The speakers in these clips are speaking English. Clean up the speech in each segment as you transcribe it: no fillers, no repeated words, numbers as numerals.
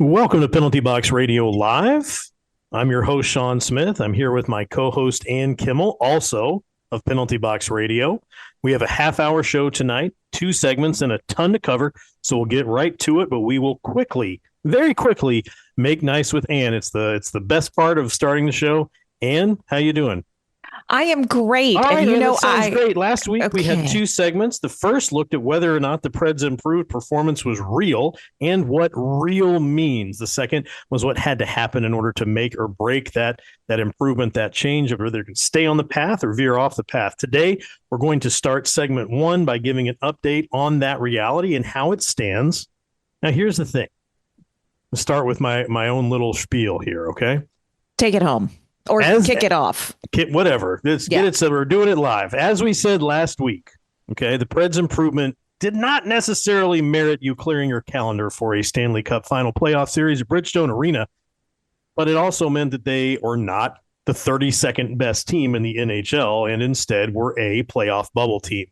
Welcome to Penalty Box Radio Live. I'm your host, Shaun Smith. I'm here with my co-host, Ann Kimmel, also of Penalty Box Radio. We have a half-hour show tonight, 2 segments and a ton to cover, so we'll get right to it, but we will very quickly, make nice with Ann. It's the best part of starting the show. Ann, how you doing? I am great. All right, and that sounds great. Last week we had 2 segments. The first looked at whether or not the Preds' improved performance was real and what real means. The second was what had to happen in order to make or break that improvement, that change of whether it could stay on the path or veer off the path. Today, we're going to start segment 1 by giving an update on that reality and how it stands. Now, here's the thing. Let's start with my own little spiel here, okay? Take it home. Or kick it off. Whatever. Let's get it. So we're doing it live. As we said last week, okay, the Preds' improvement did not necessarily merit you clearing your calendar for a Stanley Cup final playoff series at Bridgestone Arena, but it also meant that they are not the 32nd best team in the NHL and instead were a playoff bubble team.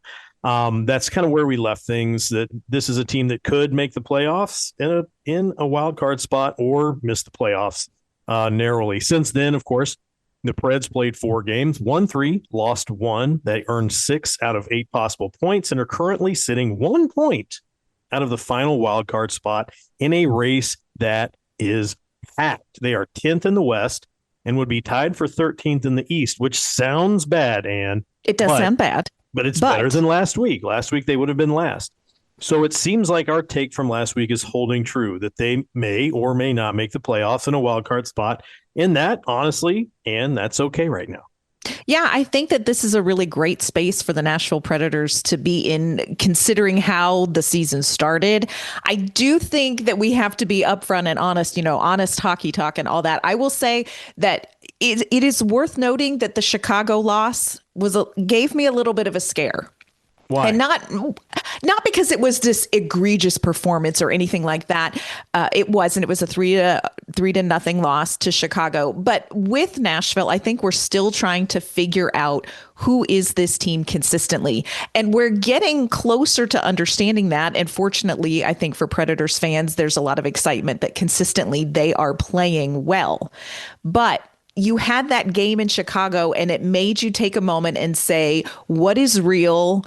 That's kind of where we left things, that this is a team that could make the playoffs in a wild card spot or miss the playoffs narrowly. Since then, of course, the Preds played 4 games, won 3, lost 1. They earned 6 out of 8 possible points and are currently sitting 1 point out of the final wildcard spot in a race that is packed. They are 10th in the West and would be tied for 13th in the East, which sounds bad, Ann. It does sound bad. But it's better than last week. Last week, they would have been last. So it seems like our take from last week is holding true, that they may or may not make the playoffs in a wild card spot. In that, honestly, and that's okay right now. Yeah, I think that this is a really great space for the Nashville Predators to be in, considering how the season started. I do think that we have to be upfront and honest, honest hockey talk and all that. I will say that it is worth noting that the Chicago loss gave me a little bit of a scare. Why? And not because it was this egregious performance or anything like that. It wasn't. It was a 3-0 loss to Chicago. But with Nashville, I think we're still trying to figure out who is this team consistently. And we're getting closer to understanding that. And fortunately, I think for Predators fans, there's a lot of excitement that consistently they are playing well. But you had that game in Chicago and it made you take a moment and say, what is real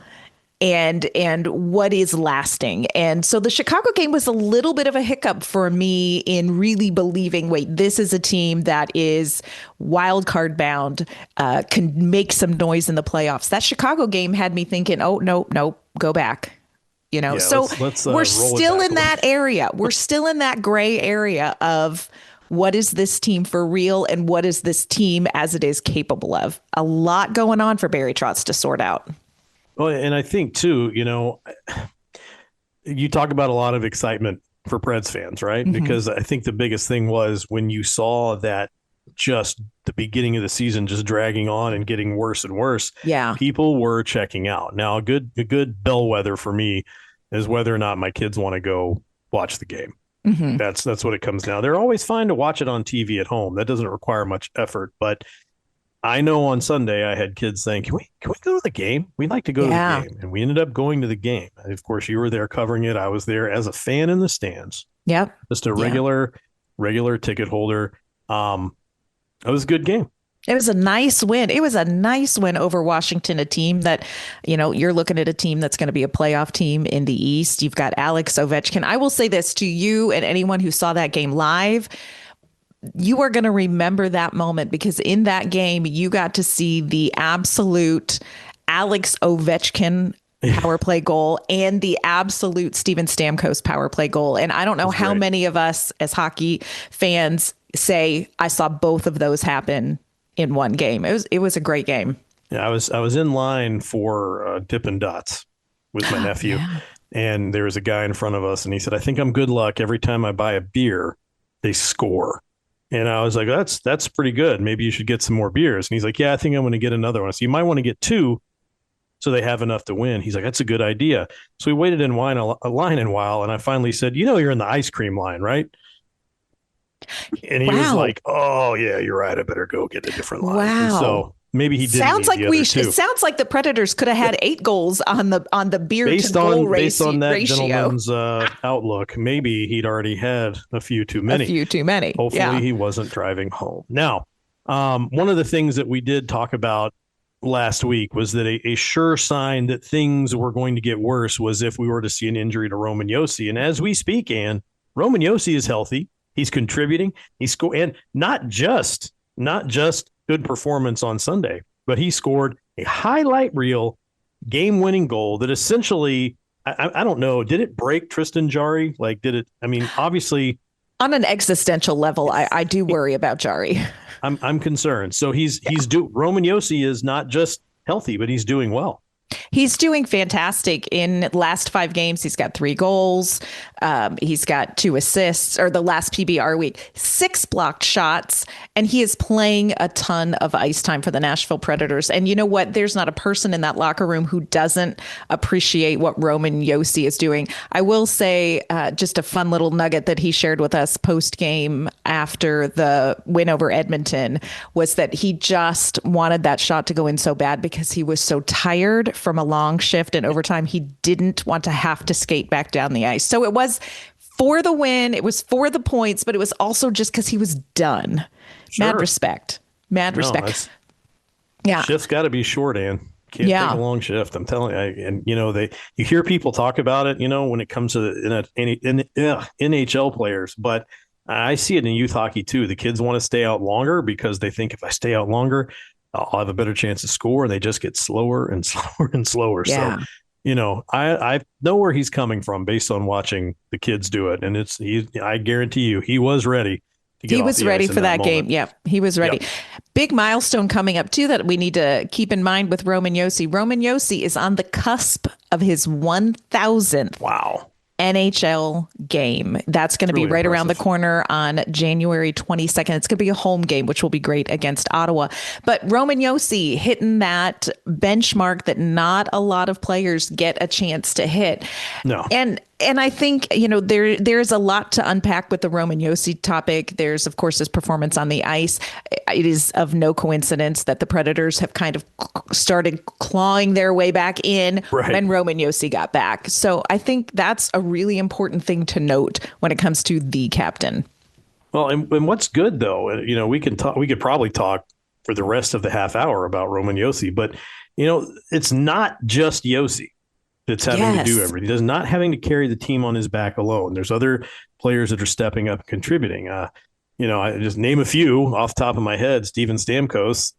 and what is lasting? And so the Chicago game was a little bit of a hiccup for me in really believing, wait, this is a team that is wild card bound, can make some noise in the playoffs. That Chicago game had me thinking, oh, no, go back. So we're still in that area. We're still in that gray area of what is this team for real and what is this team as it is capable of? A lot going on for Barry Trotz to sort out. Well, and I think, too, you talk about a lot of excitement for Preds fans, right? Mm-hmm. Because I think the biggest thing was when you saw that just the beginning of the season just dragging on and getting worse and worse. Yeah. People were checking out. Now, a good bellwether for me is whether or not my kids want to go watch the game. Mm-hmm. That's what it comes down. They're always fine to watch it on TV at home. That doesn't require much effort, but I know on Sunday I had kids saying, can we go to the game? We'd like to go to the game. And we ended up going to the game. And of course, you were there covering it. I was there as a fan in the stands. Yep. Just a regular ticket holder. It was a good game. It was a nice win. It was a nice win over Washington, a team that, you're looking at a team that's going to be a playoff team in the East. You've got Alex Ovechkin. I will say this to you and anyone who saw that game live. You are going to remember that moment because in that game, you got to see the absolute Alex Ovechkin power play goal and the absolute Steven Stamkos power play goal. And I don't know how many of us as hockey fans say, I saw both of those happen in one game. It was a great game. Yeah, I was in line for Dippin' Dots with my nephew. Yeah. And there was a guy in front of us and he said, I think I'm good luck. Every time I buy a beer, they score. And I was like, that's pretty good. Maybe you should get some more beers. And he's like, yeah, I think I'm going to get another one. So you might want to get 2 so they have enough to win. He's like, that's a good idea. So we waited in line a line in a while. And I finally said, you're in the ice cream line, right? And he was like, oh, yeah, you're right. I better go get a different line. Wow. And so maybe he didn't need the other two. It sounds like the Predators could have had 8 goals on the beer based to goal based on that ratio. gentleman's outlook. Maybe he'd already had a few too many. Hopefully he wasn't driving home. Now, one of the things that we did talk about last week was that a sure sign that things were going to get worse was if we were to see an injury to Roman Josi. And as we speak, Ann, Roman Josi is healthy. He's contributing. He's and not just good performance on Sunday, but he scored a highlight reel game-winning goal that essentially, I don't know, did it break Tristan Jarry? Like, did it? I mean, obviously, on an existential level, I do worry about Jarry. I'm concerned. So Roman Josi is not just healthy, but he's doing well. He's doing fantastic. In last 5 games, he's got 3 goals. He's got 2 assists, or the last PBR week, 6 blocked shots, and he is playing a ton of ice time for the Nashville Predators. And you know what? There's not a person in that locker room who doesn't appreciate what Roman Josi is doing. I will say just a fun little nugget that he shared with us post-game after the win over Edmonton was that he just wanted that shot to go in so bad because he was so tired from a long shift and overtime. He didn't want to have to skate back down the ice. So it was for the win. It was for the points, but it was also just because he was done. Sure. Mad respect. Yeah. Shift's got to be short, Ann. Can't take a long shift. I'm telling you. And, you hear people talk about it, when it comes to NHL players, but I see it in youth hockey too. The kids want to stay out longer because they think if I stay out longer, I'll have a better chance to score, and they just get slower and slower and slower. Yeah. So, I know where he's coming from based on watching the kids do it. And I guarantee you, he was ready. He was ready for that game. Yeah, he was ready. Yep. Big milestone coming up, too, that we need to keep in mind with Roman Josi. Roman Josi is on the cusp of his 1,000th NHL game. That's going to be right around the corner on January 22nd. It's going to be a home game, which will be great against Ottawa. But Roman Josi hitting that benchmark that not a lot of players get a chance to hit. No. And I think, there's a lot to unpack with the Roman Josi topic. There's, of course, his performance on the ice. It is of no coincidence that the Predators have kind of started clawing their way back in when Roman Josi got back. So I think that's a really important thing to note when it comes to the captain. Well, and what's good, though, we could probably talk for the rest of the half hour about Roman Josi, but, it's not just Josi that's having to do everything. He's not having to carry the team on his back alone. There's other players that are stepping up and contributing. I just name a few off the top of my head. Steven Stamkos.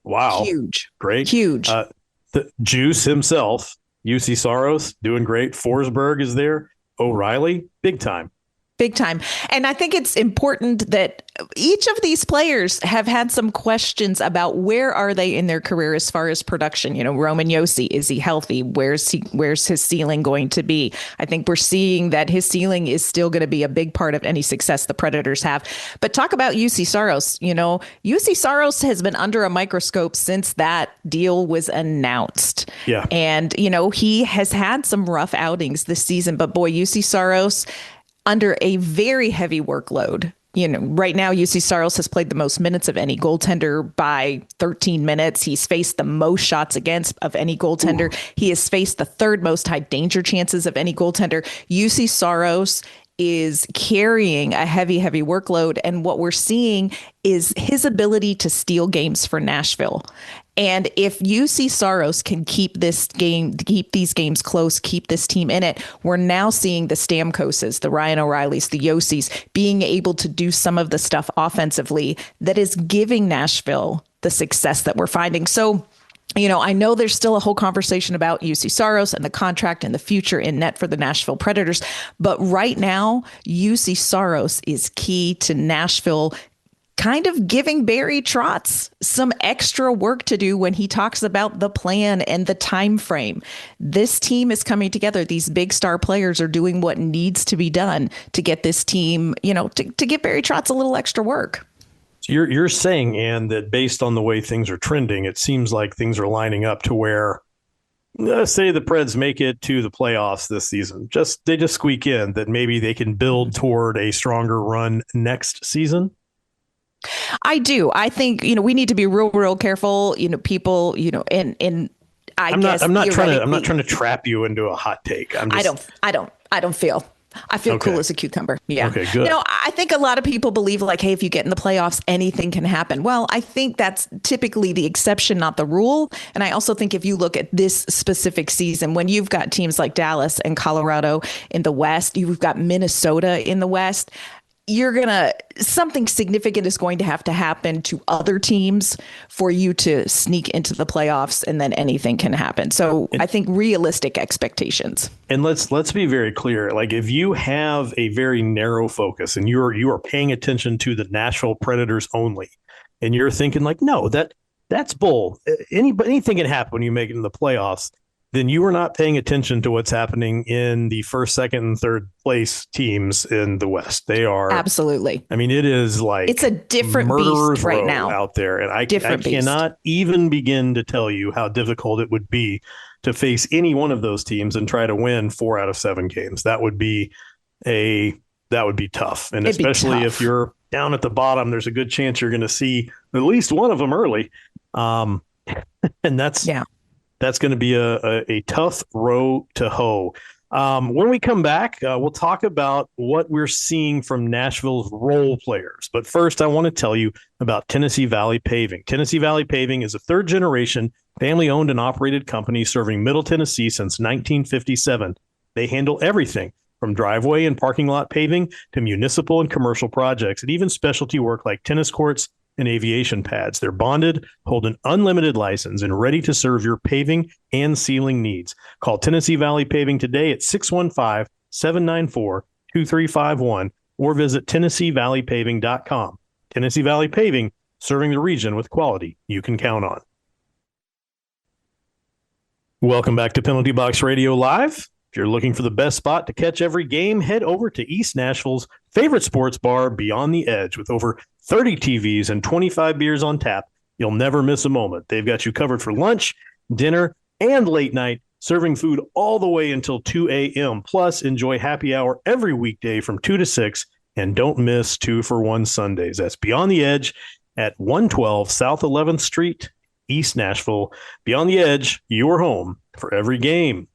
Wow. Huge. Great. Huge. The Juice himself, UC Saros, doing great. Forsberg is there. O'Reilly, big time. Big time. And I think it's important that each of these players have had some questions about where are they in their career as far as production. Roman Josi, is he healthy? Where's his ceiling going to be? I think we're seeing that his ceiling is still going to be a big part of any success the Predators have. But talk about UC Saros. UC Saros has been under a microscope since that deal was announced. Yeah. And, he has had some rough outings this season, but boy, UC Saros under a very heavy workload. Right now, UC Saros has played the most minutes of any goaltender by 13 minutes. He's faced the most shots against of any goaltender. Ooh. He has faced the 3rd most high danger chances of any goaltender. UC Saros is carrying a heavy workload. And what we're seeing is his ability to steal games for Nashville. And if UC Saros can keep these games close, keep this team in it, we're now seeing the Stamkoses, the Ryan O'Reillys, the Yosis being able to do some of the stuff offensively that is giving Nashville the success that we're finding. So, I know there's still a whole conversation about UC Saros and the contract and the future in net for the Nashville Predators. But right now, UC Saros is key to Nashville kind of giving Barry Trotz some extra work to do when he talks about the plan and the time frame. This team is coming together. These big star players are doing what needs to be done to get this team, to give Barry Trotz a little extra work. So you're saying, Ann, that based on the way things are trending, it seems like things are lining up to where, say the Preds make it to the playoffs this season. They just squeak in, that maybe they can build toward a stronger run next season. I do. I think, we need to be real careful, people, and I'm not trying to trap you into a hot take. I don't feel. I feel Okay. cool as a cucumber. Yeah. Okay, good. I think a lot of people believe like, hey, if you get in the playoffs, anything can happen. Well, I think that's typically the exception, not the rule. And I also think if you look at this specific season, when you've got teams like Dallas and Colorado in the West, you've got Minnesota in the West, something significant is going to have to happen to other teams for you to sneak into the playoffs, and then anything can happen. So I think realistic expectations. And let's be very clear. Like, if you have a very narrow focus and you are paying attention to the Nashville Predators only, and you're thinking like, no, that's bull. Anything can happen when you make it in the playoffs. Then you are not paying attention to what's happening in the first, second, and third place teams in the West. They are absolutely. I mean, it is like it's a different beast right now out there, and I cannot even begin to tell you how difficult it would be to face any one of those teams and try to win 4 out of 7 games. That would be tough, and especially if you're down at the bottom, there's a good chance you're going to see at least one of them early, and that's going to be a tough row to hoe. When we come back, we'll talk about what we're seeing from Nashville's role players. But first, I want to tell you about Tennessee Valley Paving. Tennessee Valley Paving is a third-generation, family-owned and operated company serving Middle Tennessee since 1957. They handle everything from driveway and parking lot paving to municipal and commercial projects, and even specialty work like tennis courts and aviation pads. They're bonded, hold an unlimited license, and ready to serve your paving and sealing needs. Call Tennessee Valley Paving today at 615-794-2351 or visit TennesseeValleyPaving.com. Tennessee Valley Paving, serving the region with quality you can count on. Welcome back to Penalty Box Radio Live. If you're looking for the best spot to catch every game, head over to East Nashville's favorite sports bar, Beyond the Edge. With over 30 TVs and 25 beers on tap, you'll never miss a moment. They've got you covered for lunch, dinner, and late night, serving food all the way until 2 a.m. Plus, enjoy happy hour every weekday from 2 to 6, and don't miss 2-for-1 Sundays. That's Beyond the Edge at 112 South 11th Street, East Nashville. Beyond the Edge, your home for every game.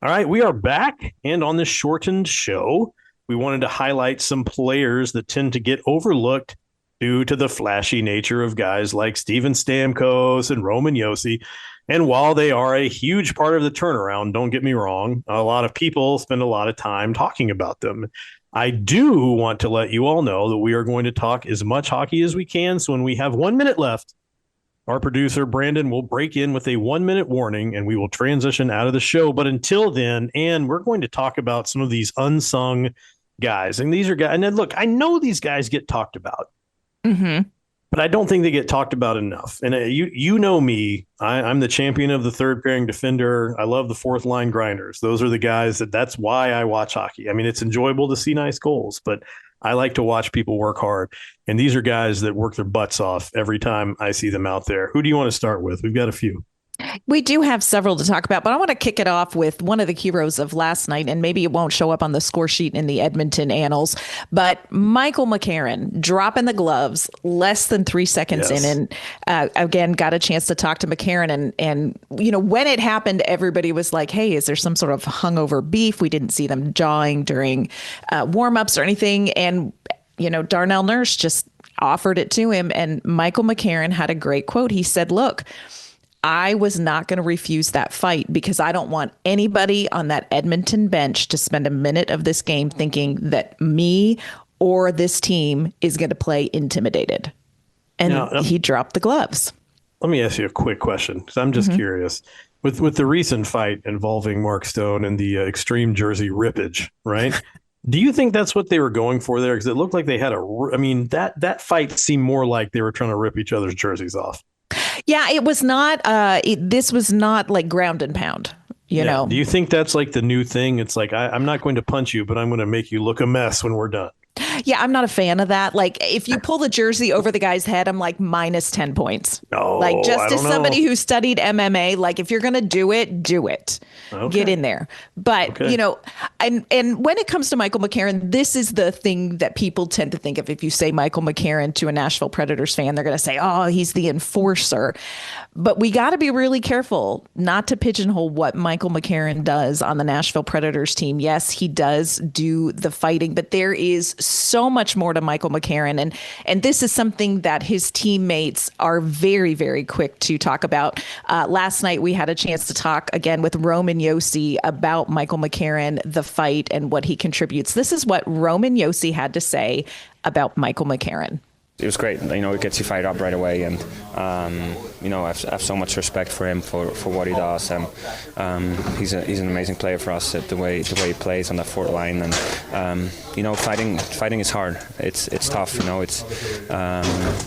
All right, we are back, and on this shortened show, we wanted to highlight some players that tend to get overlooked due to the flashy nature of guys like Steven Stamkos and Roman Josi. And while they are a huge part of the turnaround, don't get me wrong, a lot of people spend a lot of time talking about them. I do want to let you all know that we are going to talk as much hockey as we can, so when we have 1 minute left, our producer, Brandon, will break in with a 1-minute warning, and we will transition out of the show. But until then, and we're going to talk about some of these unsung guys. And these are guys, and then look, I know these guys get talked about, but I don't think they get talked about enough. And you know me, I'm the champion of the third pairing defender. I love the fourth line grinders. Those are the guys that's why I watch hockey. I mean, it's enjoyable to see nice goals, but I like to watch people work hard. And these are guys that work their butts off every time I see them out there. Who do you want to start with? We've got a few. We do have several to talk about, but I want to kick it off with one of the heroes of last night, and maybe it won't show up on the score sheet in the Edmonton annals, but Michael McCarron dropping the gloves less than 3 seconds in, and again, got a chance to talk to McCarron, and when it happened, everybody was like, hey, is there some sort of hungover beef? We didn't see them jawing during warm-ups or anything, and Darnell Nurse just offered it to him, and Michael McCarron had a great quote. He said, look, I was not going to refuse that fight because I don't want anybody on that Edmonton bench to spend a minute of this game thinking that me or this team is going to play intimidated. And he dropped the gloves. Let me ask you a quick question, because I'm just curious. With the recent fight involving Mark Stone and the extreme jersey rippage, right? Do you think that's what they were going for there? Because it looked like they had that fight seemed more like they were trying to rip each other's jerseys off. Yeah, it was not. This was not like ground and pound. You know. Do you think that's like the new thing? It's like I'm not going to punch you, but I'm going to make you look a mess when we're done. Yeah, I'm not a fan of that. Like, if you pull the jersey over the guy's head, I'm like minus 10 points. No, Like, I just as don't somebody know. who studied MMA, like, if you're going to do it, do it. Get Okay. in there. But, Okay. and when it comes to Michael McCarron, this is the thing that people tend to think of. If you say Michael McCarron to a Nashville Predators fan, they're going to say, oh, he's the enforcer. But we got to be really careful not to pigeonhole what Michael McCarron does on the Nashville Predators team. Yes, he does do the fighting, but there is so much more to Michael McCarron. And this is something that his teammates are very, very quick to talk about. Last night, we had a chance to talk again with Roman Josi about Michael McCarron, the fight, and what he contributes. This is what Roman Josi had to say about Michael McCarron. It was great. It gets you fired up right away, and I have so much respect for him for what he does. He's an amazing player for us. The way he plays on that fourth line, and fighting is hard. It's tough.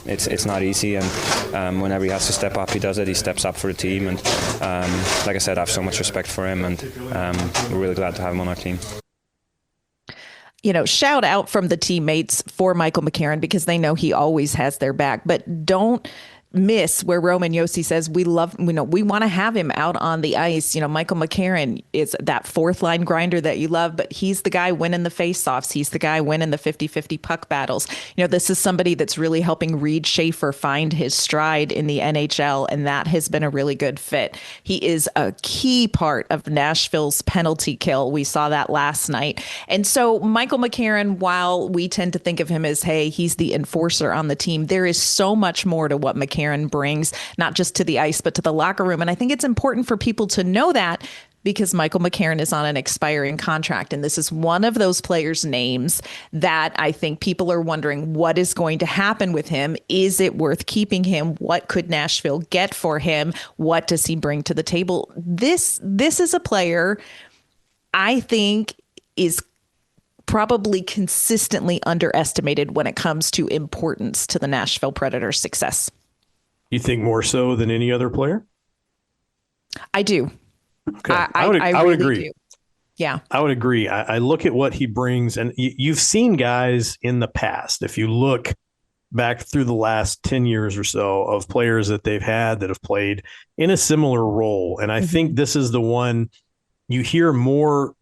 It's not easy, and whenever he has to step up, he does it. He steps up for the team, and like I said, I have so much respect for him, and we're really glad to have him on our team. Shout out from the teammates for Michael McCarron because they know he always has their back. But don't miss where Roman Josi says we want to have him out on the ice. Michael McCarron is that fourth line grinder that you love, but he's the guy winning the faceoffs. He's the guy winning the 50-50 puck battles. This is somebody that's really helping Reed Schaefer find his stride in the NHL, and that has been a really good fit. He is a key part of Nashville's penalty kill. We saw that last night. And so Michael McCarron, while we tend to think of him as, hey, he's the enforcer on the team, there is so much more to what McCarron brings, not just to the ice, but to the locker room. And I think it's important for people to know that because Michael McCarron is on an expiring contract. And this is one of those players' names that I think people are wondering what is going to happen with him. Is it worth keeping him? What could Nashville get for him? What does he bring to the table? This is a player I think is probably consistently underestimated when it comes to importance to the Nashville Predators' success. You think more so than any other player? I do. Okay. I would really agree. do. Yeah. I would agree. I look at what he brings, and you've seen guys in the past. If you look back through the last 10 years or so of players that they've had that have played in a similar role. And I think this is the one you hear more,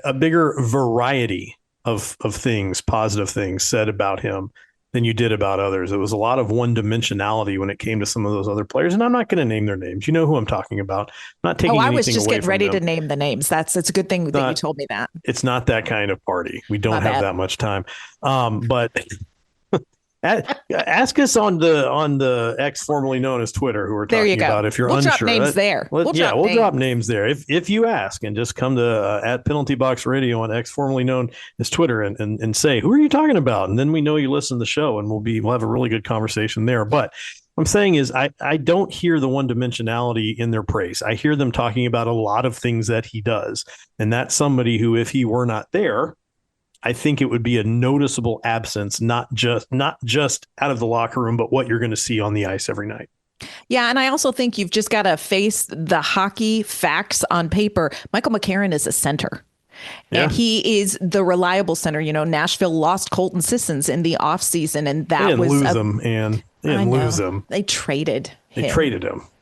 a bigger variety of things, positive things said about him than you did about others. It was a lot of one-dimensionality when it came to some of those other players, and I'm not going to name their names. You know who I'm talking about. I'm not taking anything away from them. I was just getting ready to name the names. It's a good thing that you told me that. It's not that kind of party. We don't have that much time. But ask us on the X formerly known as Twitter, who we're talking about. If you're unsure, drop names there. We'll drop names there. If you ask, and just come to at Penalty Box Radio on X formerly known as Twitter and say, who are you talking about? And then we know you listen to the show, and we'll have a really good conversation there. But what I'm saying is I don't hear the one-dimensionality in their praise. I hear them talking about a lot of things that he does, and that's somebody who, if he were not there, I think it would be a noticeable absence, not just out of the locker room, but what you're going to see on the ice every night. Yeah, and I also think you've just got to face the hockey facts on paper. Michael McCarron is a center. Yeah. And he is the reliable center. Nashville lost Colton Sissons in the offseason, and that they didn't was lose him, and they didn't lose him. They traded him.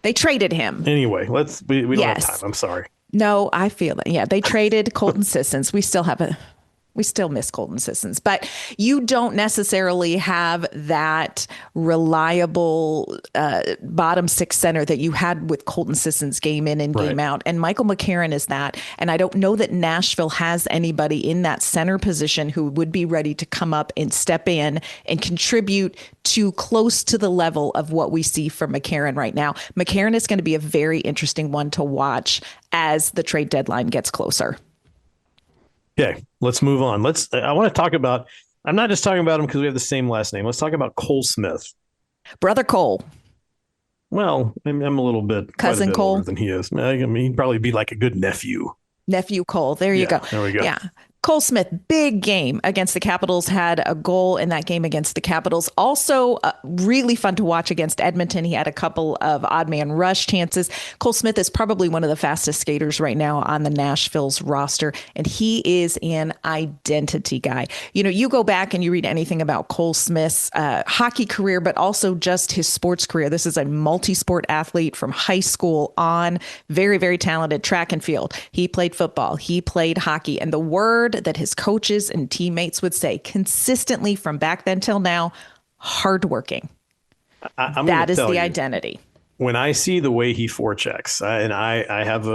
They traded him. Anyway, we don't have time. I'm sorry. No, I feel it. Yeah, they traded Colton Sissons. We still miss Colton Sissons, but you don't necessarily have that reliable bottom six center that you had with Colton Sissons game in and game out. And Michael McCarron is that. And I don't know that Nashville has anybody in that center position who would be ready to come up and step in and contribute to close to the level of what we see from McCarron right now. McCarron is going to be a very interesting one to watch as the trade deadline gets closer. Okay, let's move on. I want to talk about, I'm not just talking about him because we have the same last name. Let's talk about Cole Smith. Brother Cole. Well, I'm a little bit cousin Cole older than he is. I mean, he'd probably be like a good nephew. Nephew Cole. There you go. There we go. Yeah. Cole Smith, big game against the Capitals, had a goal in that game against the Capitals. Also, really fun to watch against Edmonton. He had a couple of odd man rush chances. Cole Smith is probably one of the fastest skaters right now on the Nashville's roster, and he is an identity guy. You know, you go back and you read anything about Cole Smith's hockey career, but also just his sports career. This is a multi-sport athlete from high school on, very, very talented track and field. He played football. He played hockey. And the word that his coaches and teammates would say consistently from back then till now, hardworking. That is the identity. When I see the way he forechecks, and I have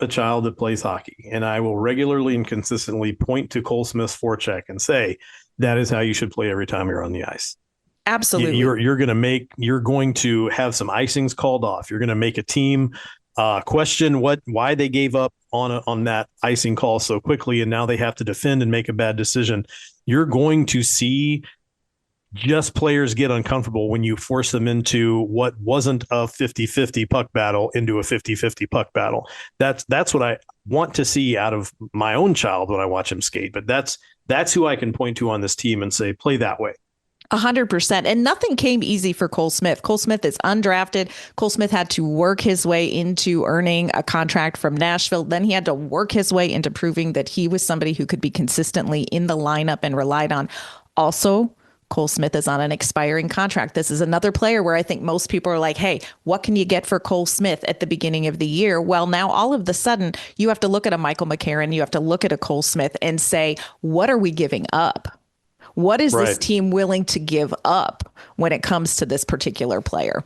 a child that plays hockey, and I will regularly and consistently point to Cole Smith's forecheck and say, that is how you should play every time you're on the ice. Absolutely. You're going to have some icings called off. You're going to make a team question why they gave up on that icing call so quickly, and now they have to defend and make a bad decision. You're going to see just players get uncomfortable when you force them into what wasn't a 50-50 puck battle into a 50-50 puck battle. That's what I want to see out of my own child when I watch him skate. But that's who I can point to on this team and say, play that way. 100%. And nothing came easy for Cole Smith. Cole Smith is undrafted. Cole Smith had to work his way into earning a contract from Nashville. Then he had to work his way into proving that he was somebody who could be consistently in the lineup and relied on. Also, Cole Smith is on an expiring contract. This is another player where I think most people are like, hey, what can you get for Cole Smith at the beginning of the year? Well, now all of a sudden you have to look at a Michael McCarron, you have to look at a Cole Smith and say, what are we giving up? What is this team willing to give up when it comes to this particular player?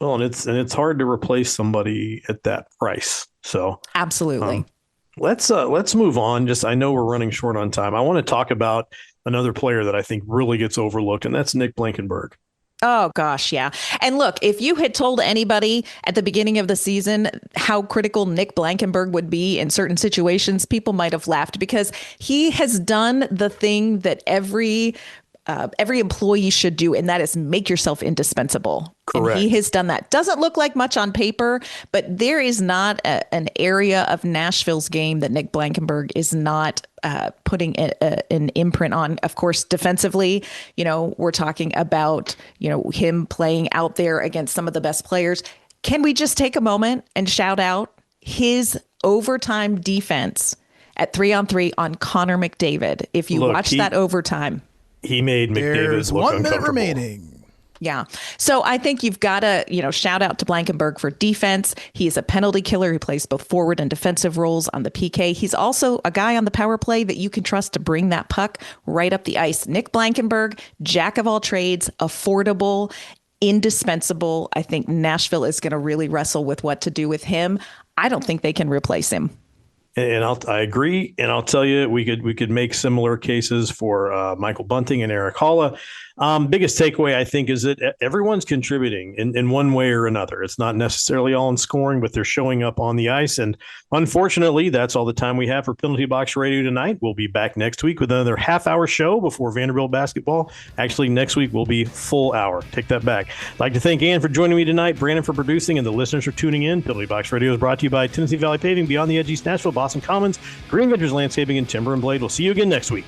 Well, and it's hard to replace somebody at that price. So absolutely. Let's move on. I know we're running short on time. I want to talk about another player that I think really gets overlooked, and that's Nick Blankenburg. Oh, gosh, yeah. And look, if you had told anybody at the beginning of the season how critical Nick Blankenburg would be in certain situations, people might have laughed because he has done the thing that every employee should do, and that is make yourself indispensable. Correct. And he has done that. Doesn't look like much on paper, but there is not an area of Nashville's game that Nick Blankenburg is not putting an imprint on. Of course, defensively, we're talking about, him playing out there against some of the best players. Can we just take a moment and shout out his overtime defense at 3-on-3 on Connor McDavid? If you watch that overtime. He made McDavid look 1 minute remaining. Yeah. So I think you've got to, shout out to Blankenburg for defense. He's a penalty killer who plays both forward and defensive roles on the PK. He's also a guy on the power play that you can trust to bring that puck right up the ice. Nick Blankenburg, jack of all trades, affordable, indispensable. I think Nashville is going to really wrestle with what to do with him. I don't think they can replace him. And I agree. And I'll tell you, we could make similar cases for Michael Bunting and Eric Haula. Biggest takeaway, I think, is that everyone's contributing in one way or another. It's not necessarily all in scoring, but they're showing up on the ice. And unfortunately, that's all the time we have for Penalty Box Radio tonight. We'll be back next week with another half-hour show before Vanderbilt basketball. Actually, next week will be full hour. Take that back. I'd like to thank Ann for joining me tonight, Brandon for producing, and the listeners for tuning in. Penalty Box Radio is brought to you by Tennessee Valley Paving, Beyond the Edge East Nashville, Boston Commons, Green Ventures Landscaping, and Timber and Blade. We'll see you again next week.